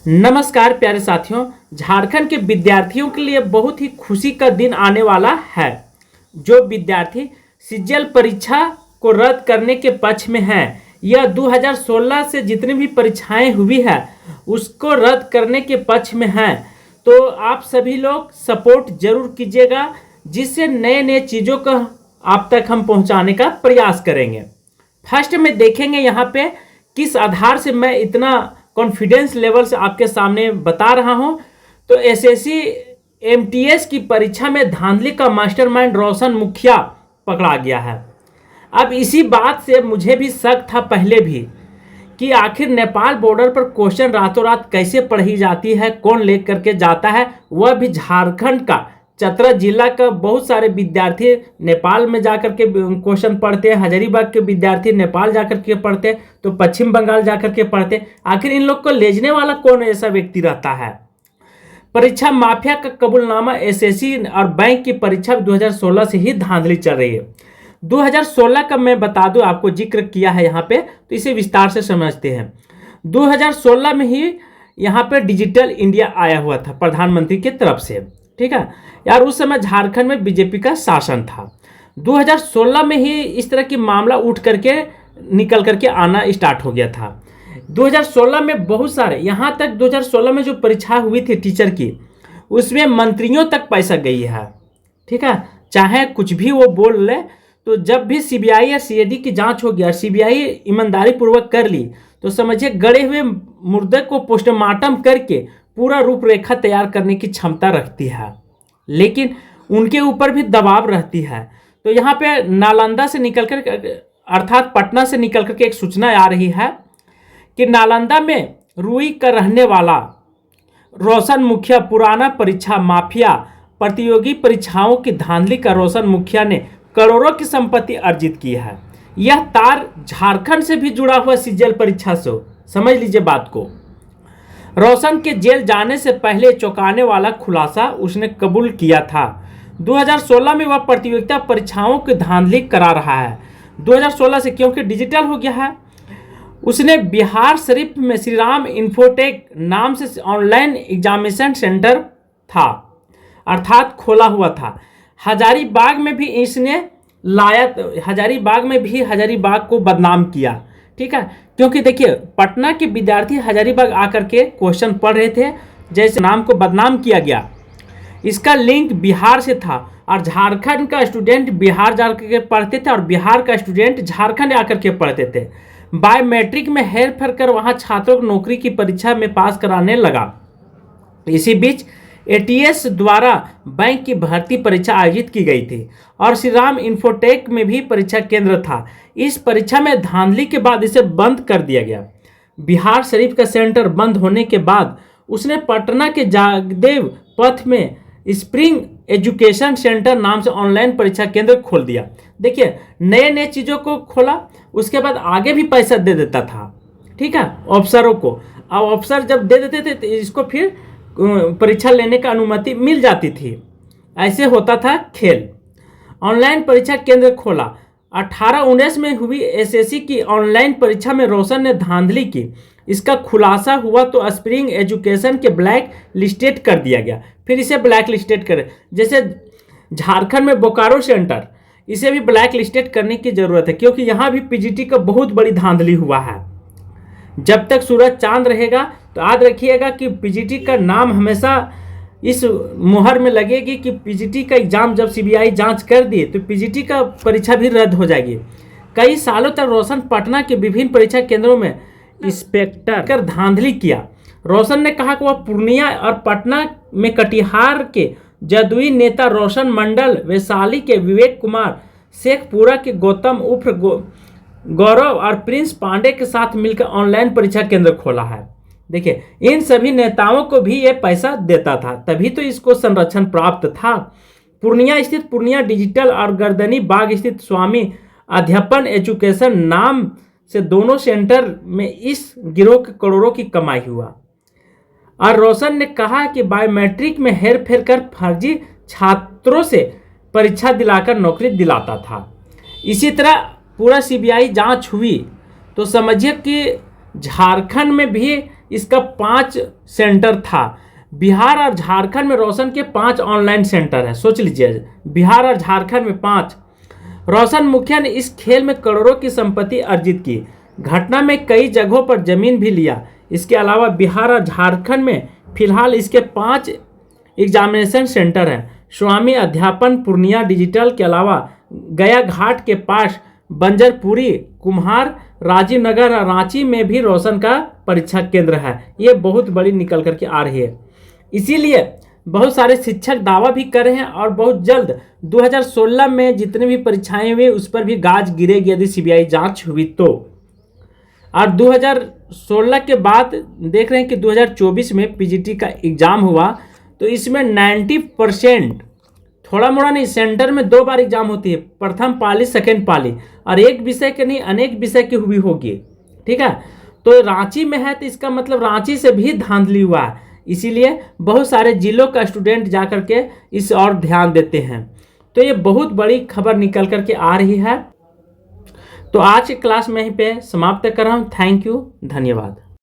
नमस्कार प्यारे साथियों। झारखंड के विद्यार्थियों के लिए बहुत ही खुशी का दिन आने वाला है। जो विद्यार्थी सीजीएल परीक्षा को रद्द करने के पक्ष में हैं, यह 2016 से जितनी भी परीक्षाएं हुई है उसको रद्द करने के पक्ष में हैं, तो आप सभी लोग सपोर्ट जरूर कीजिएगा, जिससे नए नए चीज़ों को आप तक हम पहुंचाने का प्रयास करेंगे। फर्स्ट में देखेंगे यहाँ पे किस आधार से मैं इतना कॉन्फिडेंस लेवल से आपके सामने बता रहा हूं। तो एसएससी एमटीएस की परीक्षा में धांधली का मास्टरमाइंड रोशन मुखिया पकड़ा गया है। अब इसी बात से मुझे भी शक था पहले भी कि आखिर नेपाल बॉर्डर पर क्वेश्चन रातों रात कैसे पढ़ी जाती है, कौन ले करके जाता है, वह भी झारखंड का चतरा जिला का। बहुत सारे विद्यार्थी नेपाल में जाकर के क्वेश्चन पढ़ते हैं, हजारीबाग के विद्यार्थी नेपाल जाकर के पढ़ते हैं, तो पश्चिम बंगाल जाकर के पढ़ते हैं। आखिर इन लोग को ले जाने वाला कौन ऐसा व्यक्ति रहता है? परीक्षा माफिया का कबूलनामा। एसएससी और बैंक की परीक्षा 2016 से ही धांधली चल रही है। 2016 का मैं बता दूं, आपको जिक्र किया है यहाँ पे, तो इसे विस्तार से समझते हैं। 2016 में ही यहाँ पे डिजिटल इंडिया आया हुआ था प्रधानमंत्री की तरफ से, ठीक है यार। उस समय झारखंड में बीजेपी का शासन था। 2016 में ही इस तरह की मामला उठ करके निकल करके आना स्टार्ट हो गया था। 2016 में बहुत सारे, यहाँ तक 2016 में जो परीक्षा हुई थी टीचर की, उसमें मंत्रियों तक पैसा गई है, ठीक है। चाहे कुछ भी वो बोल ले, तो जब भी सीबीआई या सीआईडी की जांच होगी और सीबीआई ईमानदारी पूर्वक कर ली, तो समझिए गड़े हुए मुर्दे को पोस्टमार्टम करके पूरा रूपरेखा तैयार करने की क्षमता रखती है, लेकिन उनके ऊपर भी दबाव रहती है। तो यहाँ पे नालंदा से निकलकर, अर्थात पटना से निकलकर के एक सूचना आ रही है कि नालंदा में रुई का रहने वाला रोशन मुखिया, पुराना परीक्षा माफिया, प्रतियोगी परीक्षाओं की धांधली का रोशन मुखिया ने करोड़ों की संपत्ति अर्जित की है। यह तार झारखंड से भी जुड़ा हुआ सीजीएल परीक्षा से, समझ लीजिए बात को। रोशन के जेल जाने से पहले चौंकाने वाला खुलासा उसने कबूल किया था। 2016 में वह प्रतियोगिता परीक्षाओं की धांधली करा रहा है। 2016 से, क्योंकि डिजिटल हो गया है, उसने बिहार शरीफ में श्री राम इन्फोटेक नाम से ऑनलाइन एग्जामिनेशन सेंटर था, अर्थात खोला हुआ था। हजारीबाग में भी इसने लाया, हजारीबाग को बदनाम किया, ठीक है। क्योंकि देखिए, पटना के विद्यार्थी हजारीबाग आकर के क्वेश्चन पढ़ रहे थे, जैसे नाम को बदनाम किया गया। इसका लिंक बिहार से था और झारखंड का स्टूडेंट बिहार जाकर के पढ़ते थे और बिहार का स्टूडेंट झारखंड आकर के पढ़ते थे। बायोमेट्रिक में हेर फेर कर वहाँ छात्रों को नौकरी की परीक्षा में पास कराने लगा। इसी बीच एटीएस द्वारा बैंक की भर्ती परीक्षा आयोजित की गई थी और श्री राम इन्फोटेक में भी परीक्षा केंद्र था। इस परीक्षा में धांधली के बाद इसे बंद कर दिया गया। बिहार शरीफ का सेंटर बंद होने के बाद उसने पटना के जागदेव पथ में स्प्रिंग एजुकेशन सेंटर नाम से ऑनलाइन परीक्षा केंद्र खोल दिया। देखिए, नए नए चीज़ों को खोला, उसके बाद आगे भी पैसा दे देता था, ठीक है, अफसरों को। अब अफसर जब दे देते थे तो इसको फिर परीक्षा लेने का अनुमति मिल जाती थी। ऐसे होता था खेल। ऑनलाइन परीक्षा केंद्र खोला। 18-19 में हुई एसएससी की ऑनलाइन परीक्षा में रोशन ने धांधली की। इसका खुलासा हुआ तो स्प्रिंग एजुकेशन के ब्लैक लिस्टेड कर दिया गया। फिर इसे ब्लैक लिस्टेड करे, जैसे झारखंड में बोकारो सेंटर, इसे भी ब्लैक लिस्टेड करने की जरूरत है, क्योंकि यहाँ भी पीजीटी का बहुत बड़ी धांधली हुआ है। जब तक सूरज चांद रहेगा तो याद रखिएगा कि पीजीटी का नाम हमेशा इस मुहर में लगेगी कि पीजीटी का एग्जाम जब सीबीआई जांच कर दी तो पीजीटी का परीक्षा भी रद्द हो जाएगी। कई सालों तक रोशन पटना के विभिन्न परीक्षा केंद्रों में इंस्पेक्टर कर धांधली किया। रोशन ने कहा कि वह पूर्णिया और पटना में कटिहार के जदयू नेता रोशन मंडल, वैशाली के विवेक कुमार, शेखपुरा के गौतम उर्फ गौरव और प्रिंस पांडे के साथ मिलकर ऑनलाइन परीक्षा केंद्र खोला है। देखिए, इन सभी नेताओं को भी ये पैसा देता था, तभी तो इसको संरक्षण प्राप्त था। पूर्णिया स्थित पूर्णिया डिजिटल और गर्दनी बाग स्थित स्वामी अध्यापन एजुकेशन नाम से दोनों सेंटर में इस गिरोह के करोड़ों की कमाई हुआ। और रोशन ने कहा कि बायोमेट्रिक में हेर फेर कर फर्जी छात्रों से परीक्षा दिलाकर नौकरी दिलाता था। इसी तरह पूरा सीबीआई जांच हुई तो समझिए कि झारखंड में भी इसका 5 सेंटर था। बिहार और झारखंड में रोशन के 5 ऑनलाइन सेंटर हैं। सोच लीजिए, बिहार और झारखंड में 5। रोशन मुखिया ने इस खेल में करोड़ों की संपत्ति अर्जित की। घटना में कई जगहों पर जमीन भी लिया। इसके अलावा बिहार और झारखंड में फिलहाल इसके 5 एग्जामिनेशन सेंटर हैं। स्वामी अध्यापन पूर्णिया डिजिटल के अलावा गया घाट के पास बंजरपुरी, कुम्हार, राजीव नगर और रांची में भी रोशन का परीक्षा केंद्र है। ये बहुत बड़ी निकल करके आ रही है। इसीलिए बहुत सारे शिक्षक दावा भी कर रहे हैं और बहुत जल्द 2016 में जितने भी परीक्षाएं हुई उस पर भी गाज गिरेगी यदि सीबीआई जांच हुई तो। और 2016 के बाद देख रहे हैं कि 2024 में पीजीटी का एग्ज़ाम हुआ तो इसमें 90%, थोड़ा मोड़ा नहीं, सेंटर में 2 बार एग्जाम होती है, प्रथम पाली सेकेंड पाली, और एक विषय के नहीं अनेक विषय की हुई होगी। ठीक है, तो रांची में है तो इसका मतलब रांची से भी धांधली हुआ है। इसीलिए बहुत सारे जिलों का स्टूडेंट जा कर के इस और ध्यान देते हैं। तो ये बहुत बड़ी खबर निकल कर के आ रही है। तो आज की क्लास में यहीं पे समाप्त कर रहा हूँ। थैंक यू, धन्यवाद।